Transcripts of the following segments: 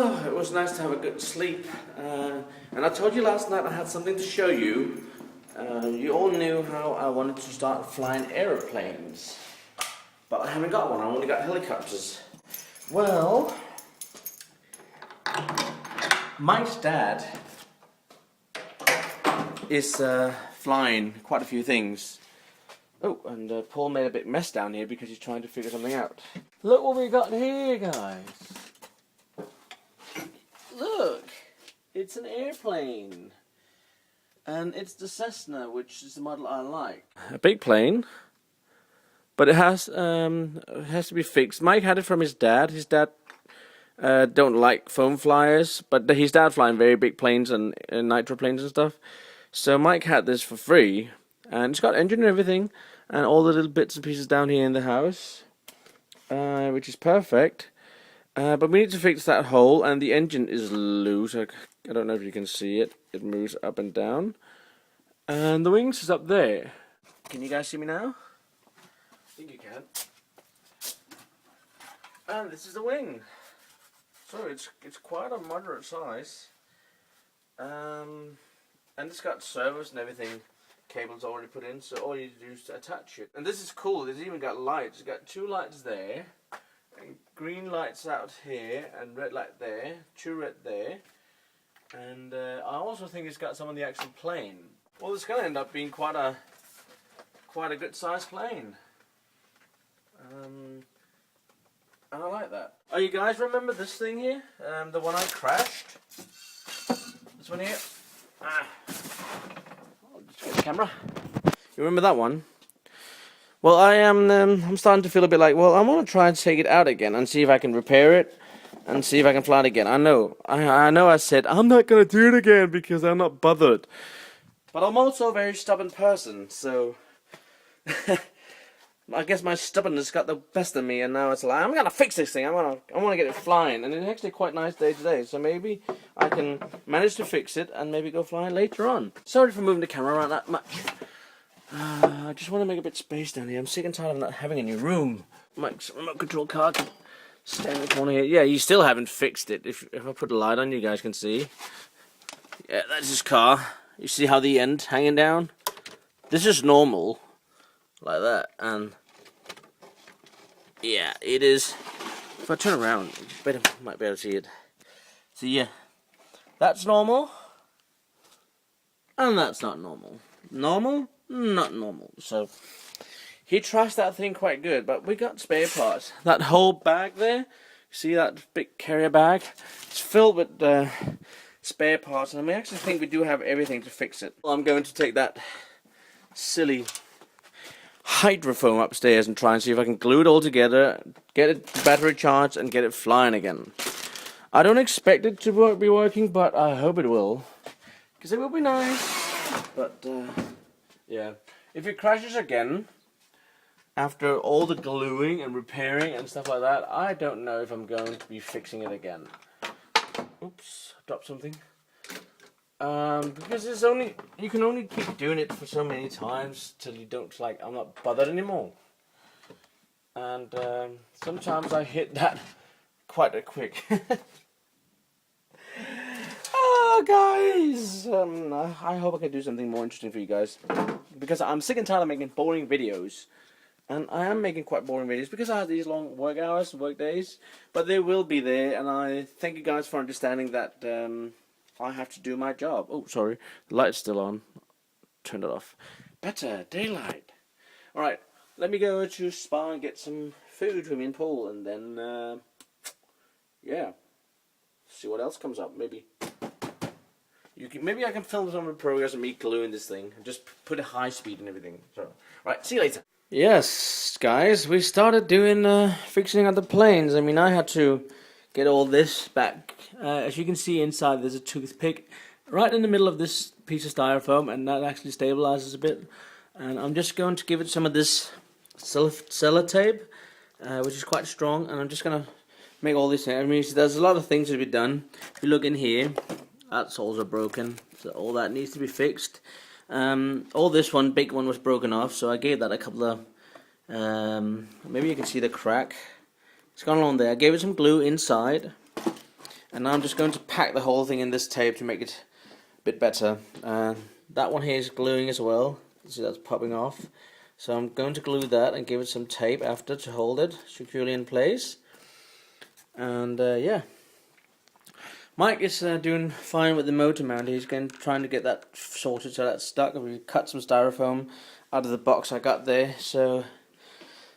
Oh, it was nice to have a good sleep. And I told you last night I had something to show you. You all knew how I wanted to start flying aeroplanes. But I haven't got one, I only got helicopters. Well, Mike's dad is flying quite a few things. Oh, and Paul made a bit mess down here because he's trying to figure something out. Look what we got here, guys. Look, it's an airplane. And it's the Cessna, which is the model I like. A big plane, but it has to be fixed. Mike had it from his dad. His dad don't like foam flyers, but his dad flying very big planes and nitro planes and stuff. So Mike had this for free, and it's got engine and everything, and all the little bits and pieces down here in the house, which is perfect. But we need to fix that hole, and the engine is loose. I don't know if you can see it. It moves up and down. And the wings is up there. Can you guys see me now? I think you can. And this is the wing. So it's quite a moderate size. And it's got servos and everything. Cables already put in, so all you do is to attach it. And this is cool. It's even got lights. It's got 2 lights there. And green lights out here and red light there, 2 red there, and I also think it's got some on the actual plane. Well, it's going to end up being quite a good sized plane, and I like that. Oh, you guys remember this thing here? The one I crashed. This one here. I'll just get the camera. You remember that one? Well, I'm starting to feel a bit like, well, I want to try and take it out again and see if I can repair it and see if I can fly it again. I know I said, I'm not going to do it again because I'm not bothered. But I'm also a very stubborn person, so I guess my stubbornness got the best of me, and now it's like, I'm going to fix this thing. I want to get it flying, and it's actually quite nice day today, so maybe I can manage to fix it and maybe go flying later on. Sorry for moving the camera around that much. I just want to make a bit of space down here. I'm sick and tired of not having any room. Mike's remote control car can stay in the corner here. Yeah, you still haven't fixed it. If I put a light on, you guys can see. Yeah, that's his car. You see how the end hanging down? This is normal, like that. And yeah, it is. If I turn around, you might be able to see it. So yeah, that's normal, and that's not normal. Normal. Not normal. So he trashed that thing quite good, but we got spare parts. That whole bag there, see that big carrier bag? It's filled with spare parts, and we actually think we do have everything to fix it. Well, I'm going to take that silly hydrofoam upstairs and try and see if I can glue it all together, get it battery charged, and get it flying again. I don't expect it to be working, but I hope it will, because it will be nice. But yeah, if it crashes again, after all the gluing and repairing and stuff like that, I don't know if I'm going to be fixing it again. Oops, dropped something. Because you can only keep doing it for so many times till you don't, like, I'm not bothered anymore. And sometimes I hit that quite a quick. Oh, guys, I hope I can do something more interesting for you guys, because I'm sick and tired of making boring videos, and I am making quite boring videos because I have these long work hours, work days, but they will be there, and I thank you guys for understanding that I have to do my job. Oh, sorry, the light's still on. Turned it off. Better daylight. All right, let me go to Spa and get some food for me and Paul, and then yeah, see what else comes up. Maybe I can film some of the progress of me gluing this thing and just put a high speed and everything. So, right, see you later. Yes, guys, we started doing fixing up the planes. I mean, I had to get all this back. As you can see inside, there's a toothpick right in the middle of this piece of styrofoam, and that actually stabilizes a bit. And I'm just going to give it some of this sellotape, which is quite strong, and I'm just going to make all this. I mean, there's a lot of things to be done. If you look in here, that's also broken, so all that needs to be fixed. All this big one was broken off, so I gave that a couple of, maybe you can see the crack. It's gone along there. I gave it some glue inside, And now I'm just going to pack the whole thing in this tape to make it a bit better. That one here is gluing as well. See, that's popping off. So I'm going to glue that and give it some tape after to hold it securely in place. And yeah, Mike is doing fine with the motor mount. He's trying to get that sorted so that's stuck. We cut some styrofoam out of the box I got there, so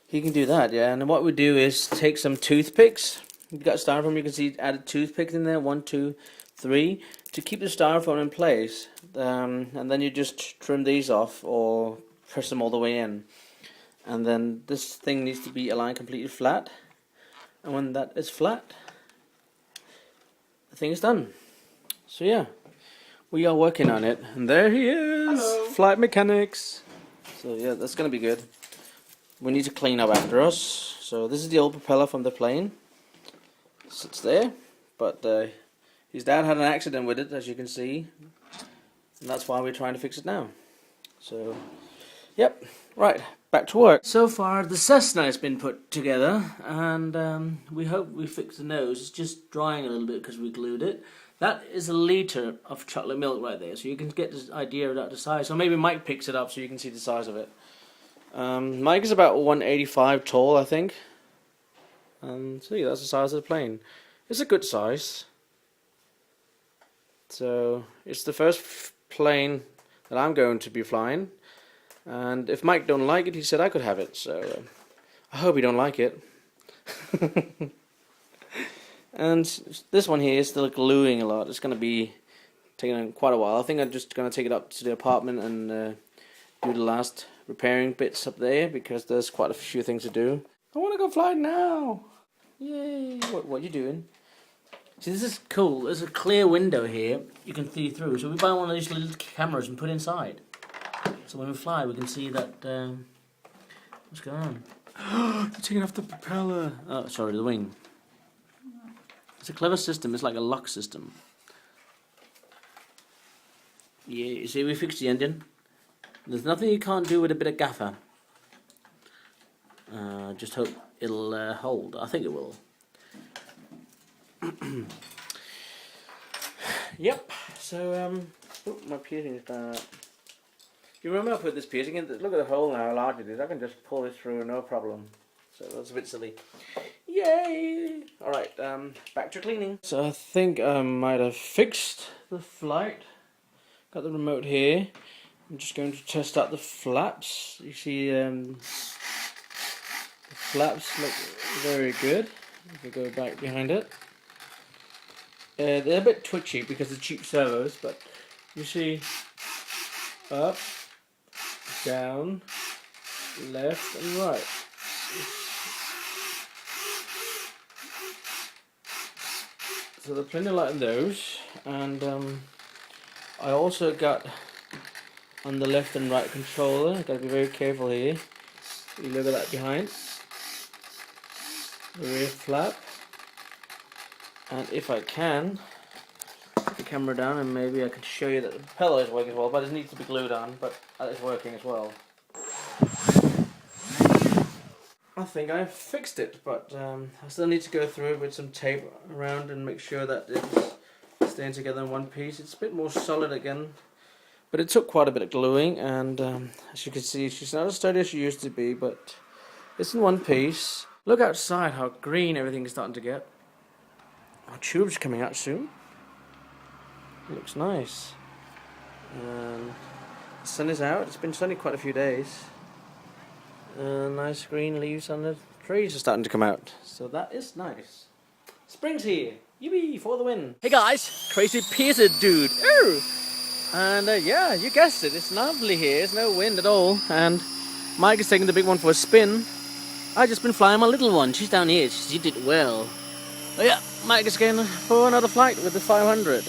he can do that. Yeah, and then what we do is take some toothpicks. You've got styrofoam. You can see added toothpicks in there. 1, 2, 3 to keep the styrofoam in place. And then you just trim these off or press them all the way in. And then this thing needs to be aligned completely flat. And when that is flat, the thing is done. So yeah, we are working on it. And there he is. Hello. Flight mechanics. So yeah, that's going to be good. We need to clean up after us. So this is the old propeller from the plane. Sits there. But his dad had an accident with it, as you can see. And that's why we're trying to fix it now. So, yep. Right, back to work. So far, the Cessna has been put together, and we hope we fix the nose. It's just drying a little bit because we glued it. That is a litre of chocolate milk right there, so you can get this idea of the size. So maybe Mike picks it up so you can see the size of it. Mike is about 185 tall, I think. So yeah, that's the size of the plane. It's a good size. So it's the first plane that I'm going to be flying. And if Mike don't like it, he said I could have it. So I hope he don't like it. And this one here is still gluing a lot. It's going to be taking quite a while. I think I'm just going to take it up to the apartment and do the last repairing bits up there because there's quite a few things to do. I want to go fly now. Yay! What are you doing? See, this is cool. There's a clear window here you can see through. So we buy one of these little cameras and put inside. So when we fly, we can see that. What's going on? They're taking off the propeller. Oh, sorry, the wing. It's a clever system. It's like a lock system. Yeah, you see, we fixed the engine. There's nothing you can't do with a bit of gaffer. Just hope it'll hold. I think it will. Yep. So my piercing is done. You remember I put this piercing in? Look at the hole now, how large it is. I can just pull it through, no problem. So that's a bit silly. Yay! Alright, back to cleaning. So I think I might have fixed the flight. Got the remote here. I'm just going to test out the flaps. You see the flaps look very good. If we go back behind it. They're a bit twitchy because of cheap servos, but you see up, down, left and right. So there's plenty of light in those, and I also got on the left and right controller. Got to be very careful here. You look at that behind, the rear flap, and if I can, put the camera down and maybe I can show you that the propeller is working as well, but it needs to be glued on, but that is working as well. I think I fixed it, but I still need to go through it with some tape around and make sure that it's staying together in one piece. It's a bit more solid again, but it took quite a bit of gluing, and as you can see, she's not as sturdy as she used to be, but it's in one piece. Look outside how green everything is starting to get. Our tube's coming out soon. It looks nice. The sun is out. It's been sunny quite a few days. Nice green leaves on the trees are starting to come out. So that is nice. Spring's here. Yippee, for the win. Hey guys, crazy piercer dude. Ooh. And yeah, you guessed it. It's lovely here. There's no wind at all. And Mike is taking the big one for a spin. I just been flying my little one. She's down here. She did well. Oh yeah, Mike is going for another flight with the 500.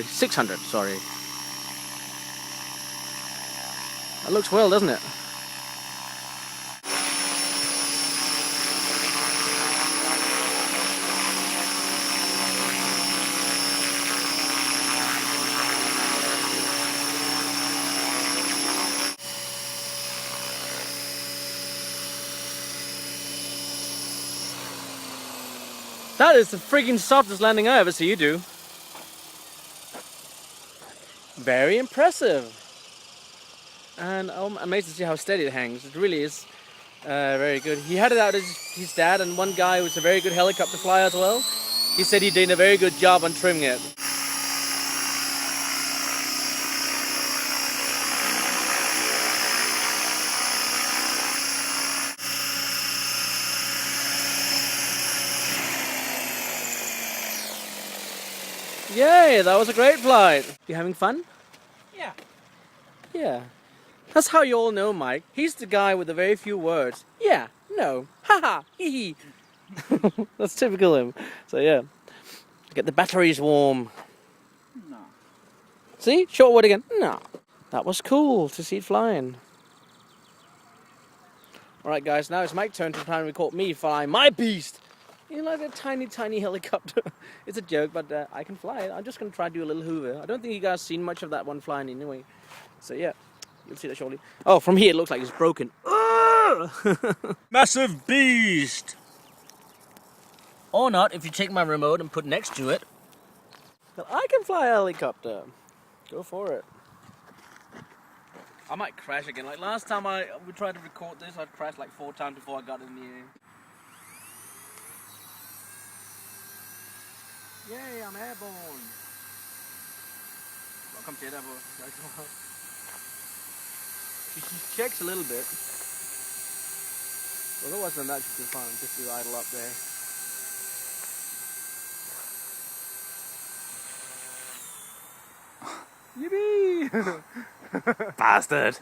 600, sorry. That looks well, doesn't it? That is the freaking softest landing I ever see you do. Very impressive. And I'm amazed to see how steady it hangs. It really is very good. He had it out as his dad and one guy who was a very good helicopter flyer as well. He said he did a very good job on trimming it. Yay, that was a great flight. You having fun? Yeah. Yeah. That's how you all know Mike. He's the guy with the very few words. Yeah, no, haha, hee hee. That's typical him. So yeah. Get the batteries warm. No. See? Short word again. No. That was cool to see it flying. Alright guys, now it's Mike's turn to try and record me flying my beast. You know, like a tiny, tiny helicopter. It's a joke, but I can fly it. I'm just going to try to do a little hoover. I don't think you guys seen much of that one flying anyway. So yeah, you'll see that shortly. Oh, from here it looks like it's broken. Massive beast! Or not, if you take my remote and put next to it. Well, I can fly a helicopter. Go for it. I might crash again. Like last time we tried to record this, I'd crashed like 4 times before I got in the air. Yay, I'm airborne. Welcome to it, She checks a little bit. Otherwise than that, she can fine. Just to idle up there. Yippee! Bastard!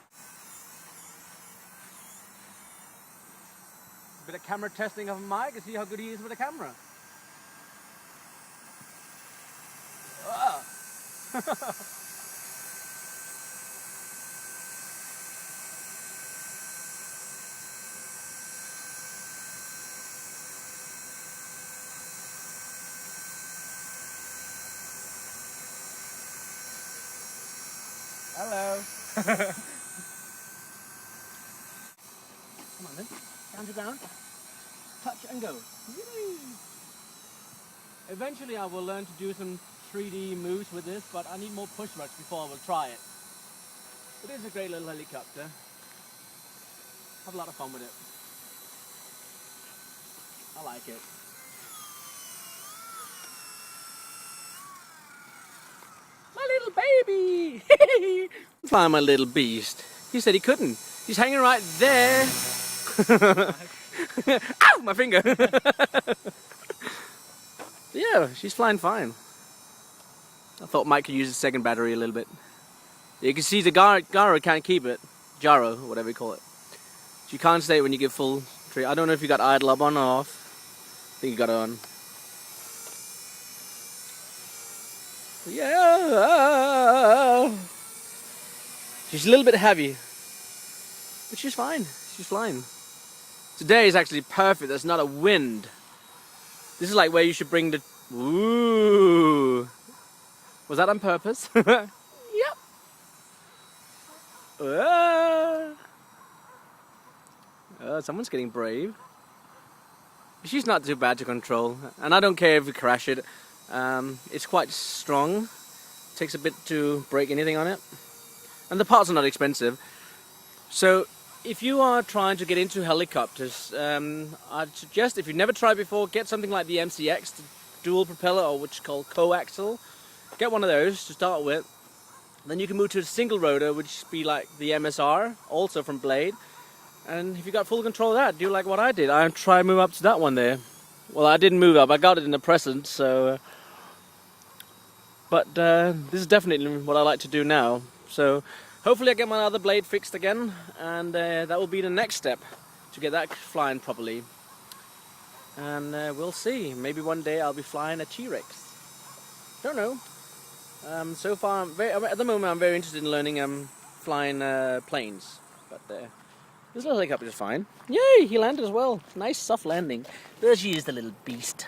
A bit of camera testing of Mike to see how good he is with a camera. Hello. Come on then. Down to ground. Touch and go. Yay. Eventually I will learn to do some 3D moves with this, but I need more push rods before I will try it. It is a great little helicopter. Have a lot of fun with it. I like it. My little baby! Find my little beast. He said he couldn't. He's hanging right there. Ow! My finger! Yeah, she's flying fine. I thought Mike could use the second battery a little bit. You can see the gyro can't keep it. Gyro, whatever you call it. You can't stay when you give full tree. I don't know if you got idle up on or off. I think you got it on. Yeah. She's a little bit heavy. But she's fine. She's flying. Today is actually perfect. There's not a wind. This is like where you should bring the... Ooh. Was that on purpose? Yep. Someone's getting brave. She's not too bad to control. And I don't care if we crash it. It's quite strong. Takes a bit to break anything on it. And the parts are not expensive. So if you are trying to get into helicopters, I'd suggest, if you've never tried before, get something like the MCX, the dual propeller, or which is called coaxial. Get one of those to start with. Then you can move to a single rotor, which would be like the MSR, also from Blade. And if you got full control of that, do like what I did. I try and move up to that one there. Well, I didn't move up. I got it in the present, so... But this is definitely what I like to do now. So hopefully I get my other blade fixed again, and that will be the next step to get that flying properly. And we'll see. Maybe one day I'll be flying a T-Rex. Don't know. So far, at the moment, I'm very interested in learning flying planes. But this little helicopter is fine. Yay! He landed as well. Nice soft landing. There she is, the little beast.